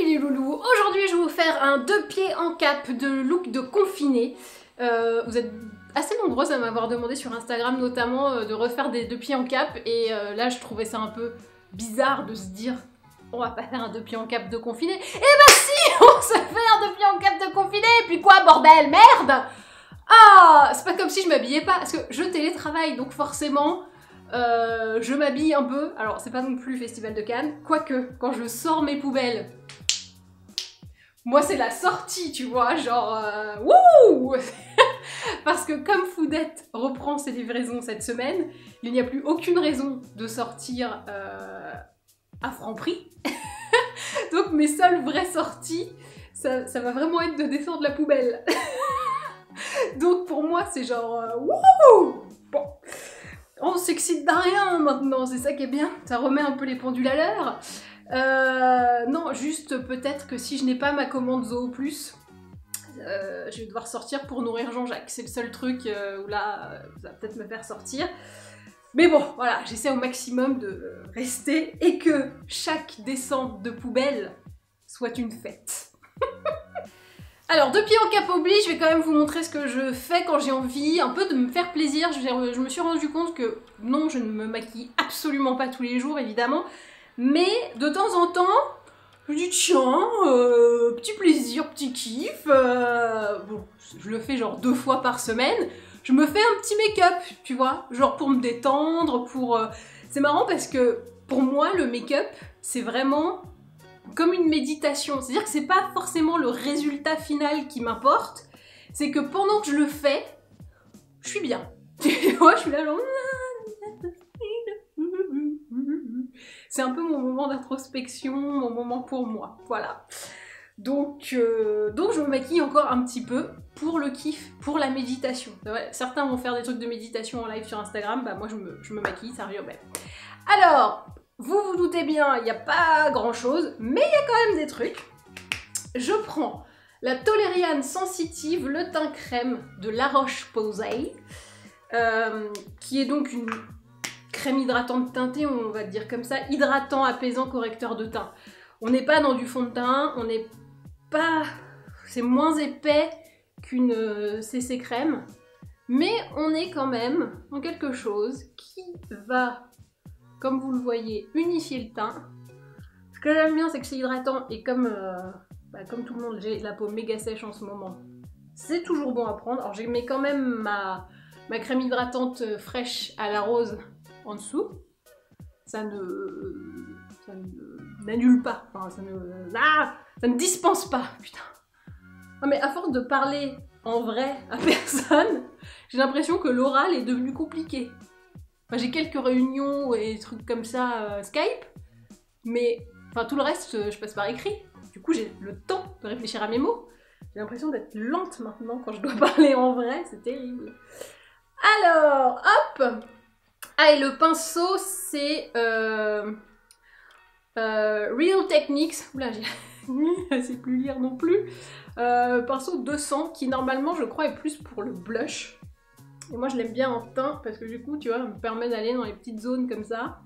les loulous, aujourd'hui je vais vous faire un 2 pieds en cap de look de confiné. Vous êtes assez nombreuses à m'avoir demandé sur Instagram notamment de refaire des 2 pieds en cap et là je trouvais ça un peu bizarre de se dire on va pas faire un 2 pieds en cap de confiné. Eh bah si, on se fait un 2 pieds en cap de confiné et puis quoi bordel, merde. Ah, c'est pas comme si je m'habillais pas parce que je télétravaille donc forcément je m'habille un peu. Alors c'est pas non plus Festival de Cannes, quoique quand je sors mes poubelles, moi c'est la sortie, tu vois, genre wouh. Parce que comme Foodette reprend ses livraisons cette semaine, il n'y a plus aucune raison de sortir à Franprix. Donc mes seules vraies sorties, ça va vraiment être de descendre la poubelle. Donc pour moi c'est genre wouh. Bon, on s'excite d'un rien maintenant, c'est ça qui est bien, ça remet un peu les pendules à l'heure. Non, juste peut-être que si je n'ai pas ma commande Zoo Plus, je vais devoir sortir pour nourrir Jean-Jacques. C'est le seul truc où là, ça va peut-être me faire sortir. Mais bon, voilà, j'essaie au maximum de rester et que chaque descente de poubelle soit une fête. Alors, 2 pieds en cap oblige, je vais quand même vous montrer ce que je fais quand j'ai envie, un peu de me faire plaisir. Je me suis rendu compte que non, je ne me maquille absolument pas tous les jours, évidemment. Mais de temps en temps, je me dis tiens, petit plaisir, petit kiff. Bon, je le fais genre 2 fois par semaine. Je me fais un petit make-up, tu vois, genre pour me détendre, pour... C'est marrant parce que pour moi, le make-up, c'est vraiment comme une méditation. C'est-à-dire que c'est pas forcément le résultat final qui m'importe, c'est que pendant que je le fais, je suis bien. Tu vois, je suis là genre... C'est un peu mon moment d'introspection, mon moment pour moi, voilà. Donc je me maquille encore un petit peu pour le kiff, pour la méditation. Ouais, certains vont faire des trucs de méditation en live sur Instagram, bah moi je me maquille, ça revient au même. Alors, vous vous doutez bien, il n'y a pas grand chose, mais il y a quand même des trucs. Je prends la Toleriane Sensitive Le Teint Crème de La Roche-Posay, qui est donc une crème hydratante teintée, on va dire comme ça, hydratant, apaisant, correcteur de teint. On n'est pas dans du fond de teint, on n'est pas... c'est moins épais qu'une CC crème, mais on est quand même dans quelque chose qui va, comme vous le voyez, unifier le teint. Ce que j'aime bien, c'est que c'est hydratant et comme, comme tout le monde, j'ai la peau méga sèche en ce moment. C'est toujours bon à prendre. Alors j'ai mis quand même ma crème hydratante fraîche à la rose en dessous. Ça n'annule pas, enfin, ça ne dispense pas, putain. Non mais à force de parler en vrai à personne, j'ai l'impression que l'oral est devenu compliqué. Enfin, j'ai quelques réunions et des trucs comme ça Skype, mais enfin tout le reste je passe par écrit. Du coup j'ai le temps de réfléchir à mes mots. J'ai l'impression d'être lente maintenant quand je dois parler en vrai, c'est terrible. Alors, hop. Ah, et le pinceau, c'est Real Techniques. Oula, je sais plus lire non plus. Pinceau 200, qui normalement, je crois, est plus pour le blush. Et moi, je l'aime bien en teint, parce que du coup, tu vois, ça me permet d'aller dans les petites zones comme ça,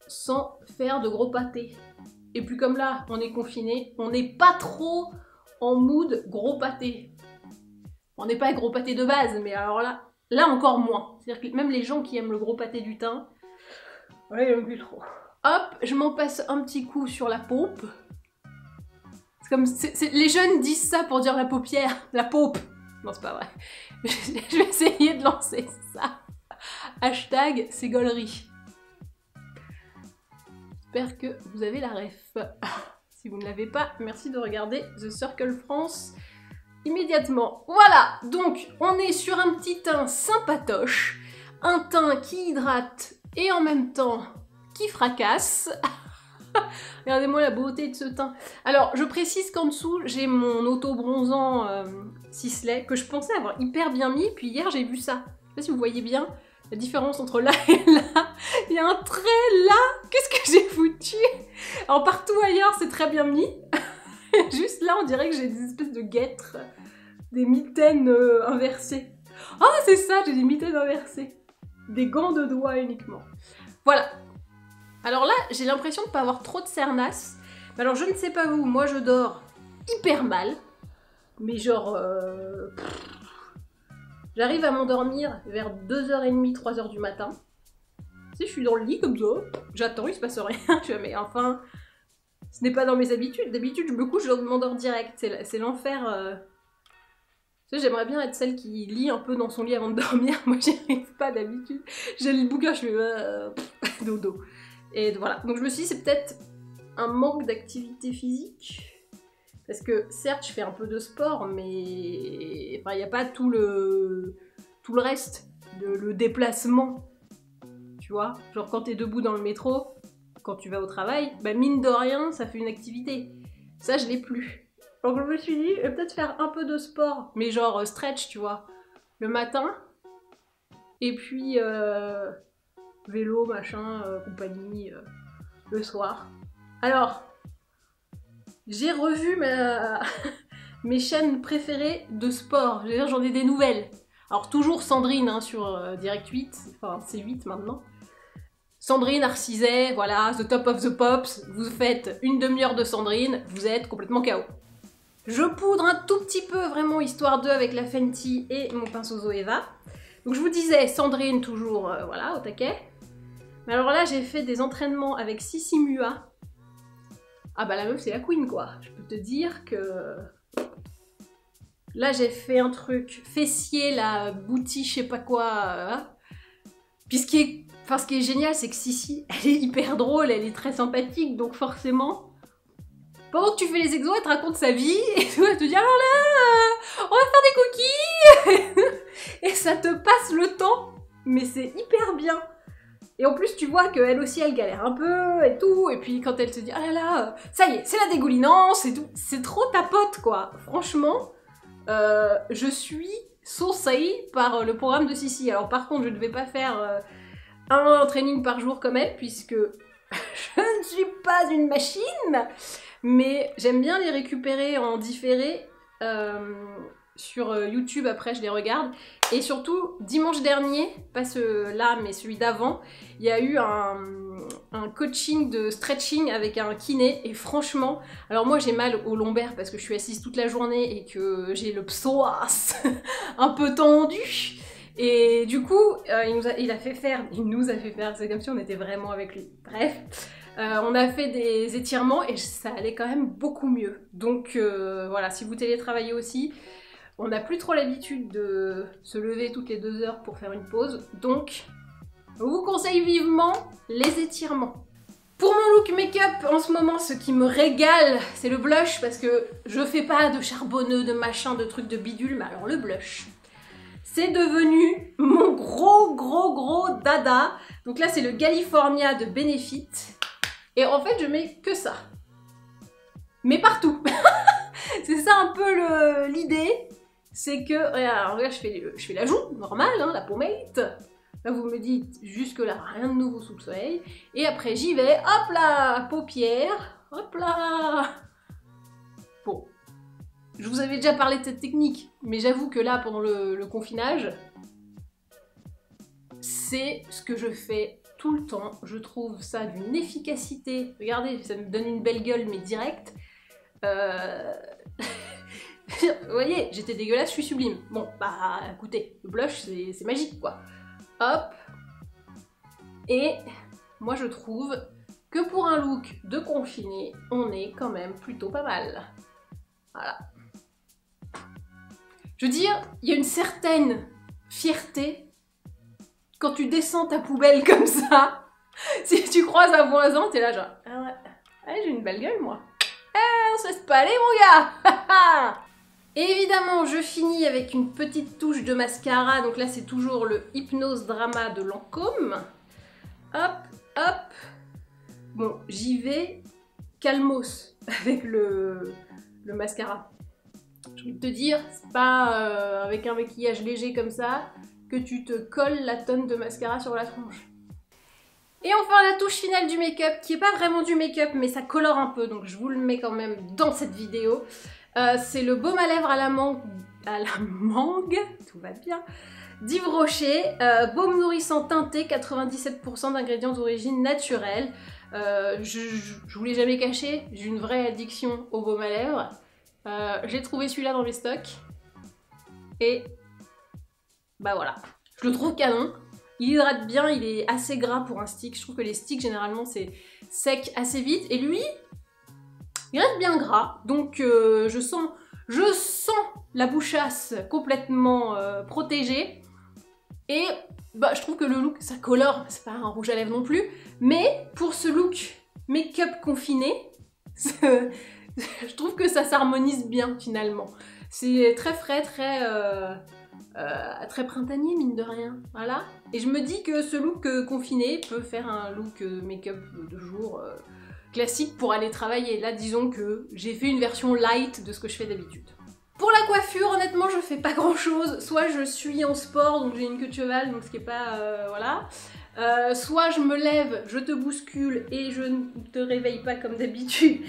sans faire de gros pâtés. Et puis comme là, on est confiné, on n'est pas trop en mood gros pâté. On n'est pas gros pâté de base, mais alors là encore moins. C'est-à-dire que même les gens qui aiment le gros pâté du teint, ouais, ils n'aiment plus trop. Hop, je m'en passe un petit coup sur la paupe. C'est comme, les jeunes disent ça pour dire la paupière, la paupe. Non, c'est pas vrai. Je vais essayer de lancer ça. Hashtag c'est gaulerie. J'espère que vous avez la ref. Si vous ne l'avez pas, merci de regarder The Circle France immédiatement. Voilà, donc on est sur un petit teint sympatoche, un teint qui hydrate et en même temps qui fracasse. Regardez-moi la beauté de ce teint. Alors, je précise qu'en dessous, j'ai mon auto-bronzant Sisley que je pensais avoir hyper bien mis, puis hier j'ai vu ça. Je sais pas si vous voyez bien la différence entre là et là. Il y a un trait là. Qu'est-ce que j'ai foutu? Alors partout ailleurs, c'est très bien mis. Juste là, on dirait que j'ai des espèces de guêtres, des mitaines inversées. Ah, c'est ça, j'ai des mitaines inversées. Des gants de doigts uniquement. Voilà. Alors là, j'ai l'impression de ne pas avoir trop de cernasse, Alors je ne sais pas vous, moi je dors hyper mal, mais genre... J'arrive à m'endormir vers 2h30, 3h du matin. Tu sais, je suis dans le lit comme ça, j'attends, il se passe rien. Je fais, mais enfin, ce n'est pas dans mes habitudes. D'habitude, je me couche, je m'endors direct. C'est l'enfer. Tu sais, j'aimerais bien être celle qui lit un peu dans son lit avant de dormir. Moi, j'y arrive pas d'habitude. J'ai le bouquin, je fais dodo. Et voilà. Donc je me suis dit, c'est peut-être un manque d'activité physique. Parce que certes, je fais un peu de sport, mais enfin, il n'y a pas tout le reste, le déplacement. Tu vois, genre quand t'es debout dans le métro, quand tu vas au travail, bah mine de rien, ça fait une activité. Ça, je l'ai plus. Donc je me suis dit, je vais peut-être faire un peu de sport, mais genre stretch, tu vois, le matin, et puis vélo, machin, compagnie, le soir. Alors, j'ai revu mes chaînes préférées de sport, j'en ai des nouvelles. Alors toujours Sandrine hein, sur Direct 8, enfin c'est 8 maintenant. Sandrine, Arciset, voilà, the top of the pops, vous faites une demi-heure de Sandrine, vous êtes complètement KO. Je poudre un tout petit peu, vraiment, histoire d'eux avec la Fenty et mon pinceau Zoeva. Donc je vous disais, Sandrine, toujours, voilà, au taquet. Mais alors là, j'ai fait des entraînements avec Sissi Mua. Ah bah la meuf, c'est la queen, quoi. Je peux te dire que... Là, j'ai fait un truc fessier, la boutie, je sais pas quoi. Puis ce qui est génial, c'est que Sissi, elle est hyper drôle, elle est très sympathique, donc forcément, pendant que tu fais les exos, elle te raconte sa vie, et tout, elle te dit « Alors là, on va faire des cookies !» Et ça te passe le temps, mais c'est hyper bien. Et en plus, tu vois qu'elle aussi, elle galère un peu, et tout, et puis quand elle te dit « Ah là là, ça y est, c'est la dégoulinance !» et tout, c'est trop ta pote, quoi. Franchement, je suis saucée par le programme de Sissi. Alors par contre, je ne vais pas faire un training par jour comme elle, puisque je ne suis pas une machine, mais j'aime bien les récupérer en différé sur YouTube, après je les regarde. Et surtout, dimanche dernier, pas celui-là, mais celui d'avant, il y a eu un coaching de stretching avec un kiné, et franchement, alors moi j'ai mal au lombaire parce que je suis assise toute la journée et que j'ai le psoas un peu tendu. Et du coup, il nous a fait faire, c'est comme si on était vraiment avec lui. Bref, on a fait des étirements et ça allait quand même beaucoup mieux. Donc voilà, si vous télétravaillez aussi, on n'a plus trop l'habitude de se lever toutes les 2 heures pour faire une pause. Donc, je vous conseille vivement les étirements. Pour mon look make-up, en ce moment, ce qui me régale, c'est le blush, parce que je fais pas de charbonneux, de machin, de trucs de bidule, mais alors le blush, c'est devenu mon gros dada. Donc là, c'est le California de Benefit. Et en fait, je mets que ça. Mais partout. C'est ça un peu l'idée. C'est que, regarde, là, je fais la joue, normale, hein, la pommade. Là, vous me dites, jusque là, rien de nouveau sous le soleil. Et après, j'y vais, hop là, paupières, hop là. Bon. Je vous avais déjà parlé de cette technique, mais j'avoue que là, pendant le confinage, c'est ce que je fais tout le temps. Je trouve ça d'une efficacité. Regardez, ça me donne une belle gueule, mais direct. Vous voyez, j'étais dégueulasse, je suis sublime. Bon, bah écoutez, le blush, c'est magique, quoi. Hop. Et moi, je trouve que pour un look de confiné, on est quand même plutôt pas mal. Voilà. Je veux dire, il y a une certaine fierté quand tu descends ta poubelle comme ça. Si tu croises un voisin, t'es là genre, ah ouais, j'ai une belle gueule, moi. On se laisse pas aller, mon gars. Et évidemment, je finis avec une petite touche de mascara. Donc là, c'est toujours le Hypnose Drama de Lancôme. Hop, hop. Bon, j'y vais calmos avec le mascara. Je vais te dire, c'est pas avec un maquillage léger comme ça que tu te colles la tonne de mascara sur la tronche. Et enfin, la touche finale du make-up, qui est pas vraiment du make-up, mais ça colore un peu, donc je vous le mets quand même dans cette vidéo. C'est le baume à lèvres à la mangue, tout va bien, d'Yves Rocher, baume nourrissant teinté, 97% d'ingrédients d'origine naturelle. Je vous l'ai jamais caché, j'ai une vraie addiction au baume à lèvres. J'ai trouvé celui-là dans les stocks. Et bah voilà, je le trouve canon. Il hydrate bien, il est assez gras pour un stick. Je trouve que les sticks généralement c'est sec assez vite. Et lui, il reste bien gras. Donc je sens la bouchasse complètement protégée. Et bah, je trouve que le look, ça colore, c'est pas un rouge à lèvres non plus. Mais pour ce look make-up confiné, je trouve que ça s'harmonise bien finalement. C'est très frais, très printanier mine de rien, voilà. Et je me dis que ce look confiné peut faire un look make-up de jour classique pour aller travailler. Là disons que j'ai fait une version light de ce que je fais d'habitude. Pour la coiffure, honnêtement, je fais pas grand chose. Soit je suis en sport, donc j'ai une queue de cheval, donc ce qui est pas... voilà. Soit je me lève, je te bouscule et je ne te réveille pas comme d'habitude.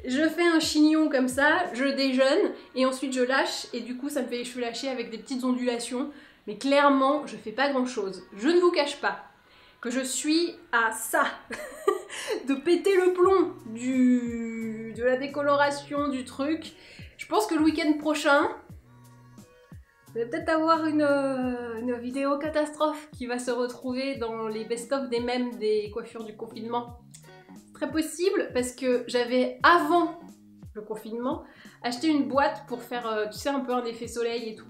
Je fais un chignon comme ça, je déjeune et ensuite je lâche et du coup ça me fait les cheveux lâchés avec des petites ondulations. Mais clairement, je fais pas grand chose. Je ne vous cache pas que je suis à ça de péter le plomb de la décoloration du truc. Je pense que le week-end prochain, je vais peut-être avoir une vidéo catastrophe qui va se retrouver dans les best-of des mèmes des coiffures du confinement. C'est très possible parce que j'avais, avant le confinement, acheté une boîte pour faire, tu sais, un peu un effet soleil et tout.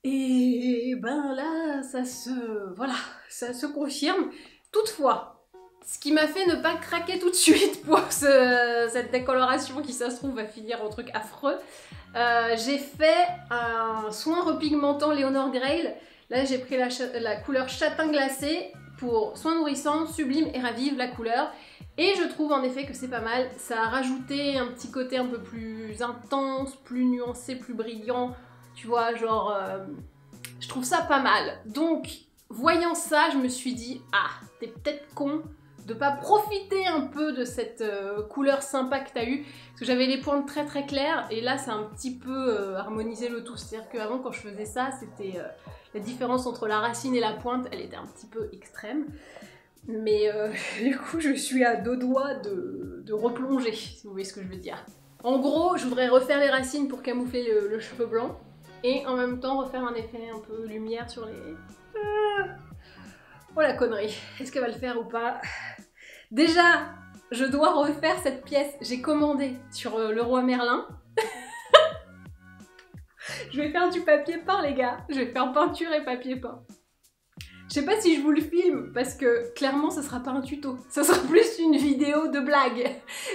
Et ben là, ça se confirme. Toutefois, ce qui m'a fait ne pas craquer tout de suite pour cette décoloration qui, ça se trouve, va finir en truc affreux, j'ai fait un soin repigmentant Léonore Grail. Là, j'ai pris la couleur châtain glacé pour soin nourrissant, sublime et ravive la couleur. Et je trouve en effet que c'est pas mal. Ça a rajouté un petit côté un peu plus intense, plus nuancé, plus brillant. Tu vois, genre... je trouve ça pas mal. Donc, voyant ça, je me suis dit, ah, t'es peut-être con de pas profiter un peu de cette couleur sympa que t'as eue. Parce que j'avais les pointes très claires et là ça a un petit peu harmonisé le tout. C'est-à-dire qu'avant quand je faisais ça, c'était la différence entre la racine et la pointe, elle était un petit peu extrême. Mais du coup je suis à deux doigts de replonger, si vous voyez ce que je veux dire. En gros, je voudrais refaire les racines pour camoufler le cheveu blanc et en même temps refaire un effet un peu lumière sur les... Oh la connerie, est-ce qu'elle va le faire ou pas? Déjà, je dois refaire cette pièce, j'ai commandé sur Leroy Merlin. Je vais faire du papier peint les gars, je vais faire peinture et papier peint. Je sais pas si je vous le filme parce que clairement ce sera pas un tuto, ça sera plus une vidéo de blague.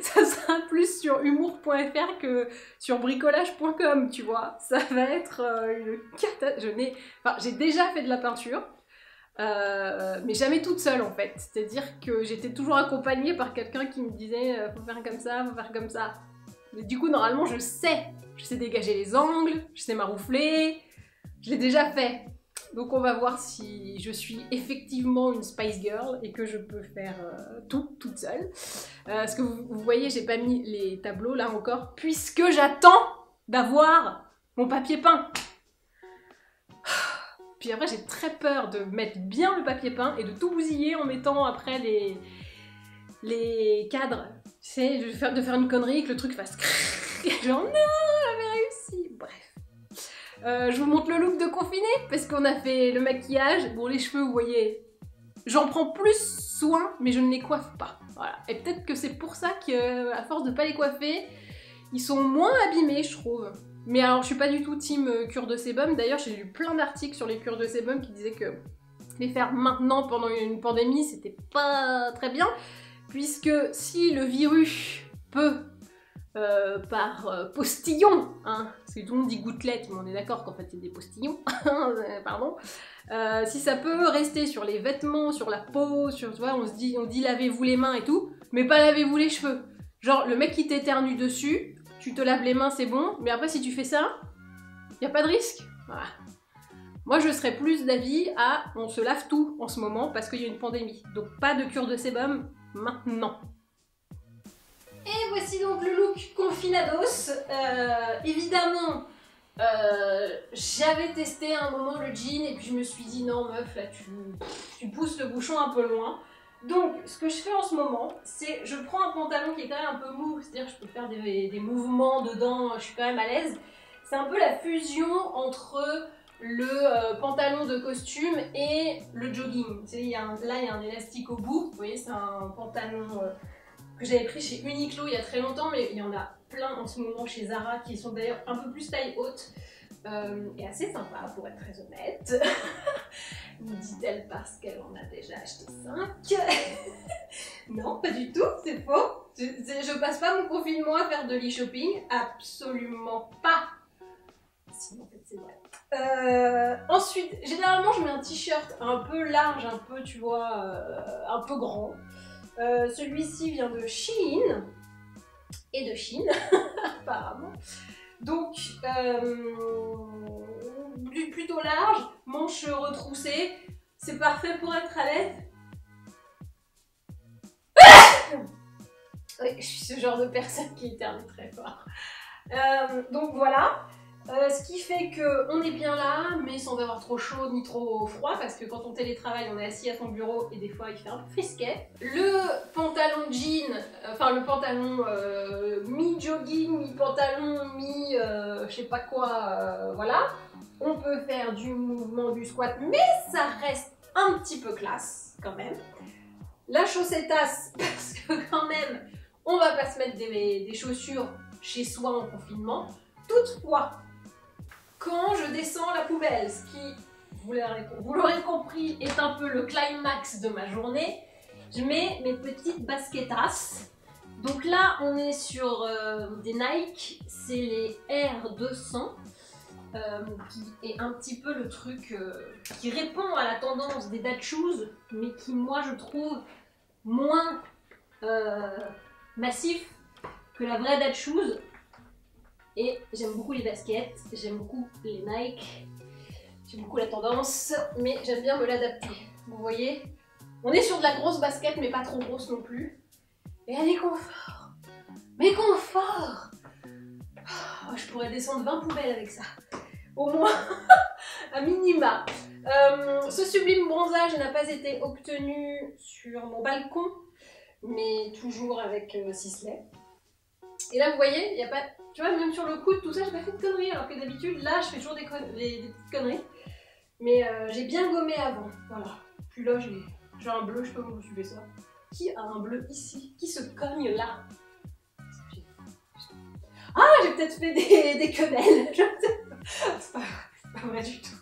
Ça sera plus sur humour.fr que sur bricolage.com, tu vois. Ça va être une catastrophe. J'ai déjà fait de la peinture. Mais jamais toute seule en fait, c'est-à-dire que j'étais toujours accompagnée par quelqu'un qui me disait faut faire comme ça, faut faire comme ça. Mais du coup normalement je sais dégager les angles, je sais maroufler, je l'ai déjà fait. Donc on va voir si je suis effectivement une Spice Girl et que je peux faire tout toute seule. Parce que vous voyez, j'ai pas mis les tableaux là encore, puisque j'attends d'avoir mon papier peint. Puis après j'ai très peur de mettre bien le papier peint et de tout bousiller en mettant après les cadres. Tu sais, de faire une connerie, que le truc fasse genre non, j'avais réussi. Bref. Je vous montre le look de confiné parce qu'on a fait le maquillage. Bon, les cheveux, vous voyez, j'en prends plus soin, mais je ne les coiffe pas. Voilà. Et peut-être que c'est pour ça qu'à force de pas les coiffer, ils sont moins abîmés, je trouve. Mais alors, je suis pas du tout team cure de sébum. D'ailleurs, j'ai lu plein d'articles sur les cures de sébum qui disaient que les faire maintenant pendant une pandémie, c'était pas très bien. Puisque si le virus peut, par postillon, hein, parce que tout le monde dit gouttelette, mais on est d'accord qu'en fait c'est des postillons, pardon, si ça peut rester sur les vêtements, sur la peau, sur, tu vois, on dit lavez-vous les mains et tout, mais pas lavez-vous les cheveux. Genre, le mec qui t'éternue dessus, tu te laves les mains, c'est bon, mais après si tu fais ça, y a pas de risque. Voilà. Moi je serais plus d'avis à on se lave tout en ce moment parce qu'il y a une pandémie. Donc pas de cure de sébum maintenant. Et voici donc le look confinados. Évidemment, j'avais testé à un moment le jean et puis je me suis dit non meuf, là tu pousses le bouchon un peu loin. Donc, ce que je fais en ce moment, c'est je prends un pantalon qui est quand même un peu mou, c'est-à-dire que je peux faire des mouvements dedans, je suis quand même à l'aise. C'est un peu la fusion entre le pantalon de costume et le jogging. Là, il y a un élastique au bout. Vous voyez, c'est un pantalon que j'avais pris chez Uniqlo il y a très longtemps, mais il y en a plein en ce moment chez Zara qui sont d'ailleurs un peu plus taille haute. Et assez sympa pour être très honnête, me dit-elle parce qu'elle en a déjà acheté 5. Non, pas du tout, c'est faux. Je passe pas mon confinement à faire de l'e-shopping, absolument pas. Sinon, en fait, c'est vrai. Ensuite, généralement, je mets un t-shirt un peu large, un peu, tu vois, un peu grand. Celui-ci vient de Shein et de Chine, apparemment. Donc, plutôt large, manches retroussées, c'est parfait pour être à l'aise. Oui, je suis ce genre de personne qui éternue très fort. Donc voilà, ce qui fait qu'on est bien là, mais sans avoir trop chaud ni trop froid, parce que quand on télétravaille, on est assis à son bureau et des fois il fait un peu frisquet. Le pantalon jean, enfin le pantalon mi-jogging, mi-pantalon, je sais pas quoi, voilà. On peut faire du mouvement du squat, mais ça reste un petit peu classe quand même. La chaussetasse, parce que quand même, on va pas se mettre des chaussures chez soi en confinement. Toutefois, quand je descends la poubelle, ce qui, vous l'aurez compris, est un peu le climax de ma journée, je mets mes petites basketas. Donc là, on est sur des Nike, c'est les R200, qui est un petit peu le truc qui répond à la tendance des dad shoes, mais qui, moi, je trouve moins massif que la vraie dad shoes. Et j'aime beaucoup les baskets, j'aime beaucoup les Nike, j'aime beaucoup la tendance, mais j'aime bien me l'adapter. Vous voyez, on est sur de la grosse basket, mais pas trop grosse non plus. Et elle est confort. Mais confort! Oh, je pourrais descendre 20 poubelles avec ça. Au moins, à minima. Ce sublime bronzage n'a pas été obtenu sur mon balcon, mais toujours avec ciselet. Et là, vous voyez, il n'y a pas... Tu vois, même sur le coude, tout ça, j'ai pas fait de conneries, alors que d'habitude, là, je fais toujours des petites conneries. Mais j'ai bien gommé avant, voilà. Puis là, j'ai un bleu, je sais pas comment vous suivez ça. Qui a un bleu ici? Qui se cogne là? Ah, j'ai peut-être fait des quenelles. C'est pas vrai du tout.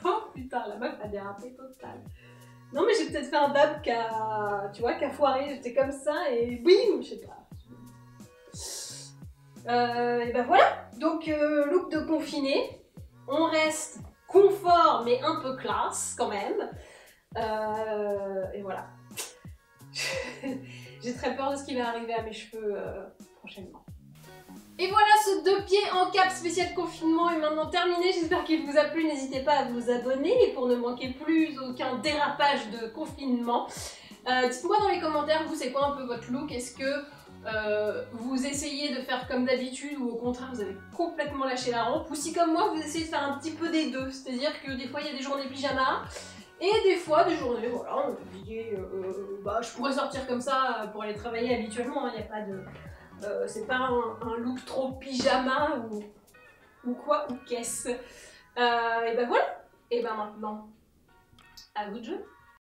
Oh putain, la meuf a dérapé total. Non, mais j'ai peut-être fait un dab qui a foiré. J'étais comme ça et bim, je sais pas. Et ben voilà, donc look de confiné, on reste confort mais un peu classe quand même, et voilà. J'ai très peur de ce qui va arriver à mes cheveux prochainement. Et voilà, ce 2 pieds en cap spécial confinement est maintenant terminé, j'espère qu'il vous a plu, n'hésitez pas à vous abonner pour ne manquer plus aucun dérapage de confinement. Dites-moi dans les commentaires, vous c'est quoi un peu votre look, est-ce que vous essayez de faire comme d'habitude ou au contraire vous avez complètement lâché la rampe, ou si comme moi vous essayez de faire un petit peu des deux, c'est-à-dire que des fois il y a des journées pyjama et des fois des journées, voilà, on peut dire, je pourrais sortir comme ça pour aller travailler habituellement, il n'y a pas de... c'est pas un look trop pyjama ou quoi, ou qu'est-ce. Et ben voilà, et ben maintenant, à vous de jouer.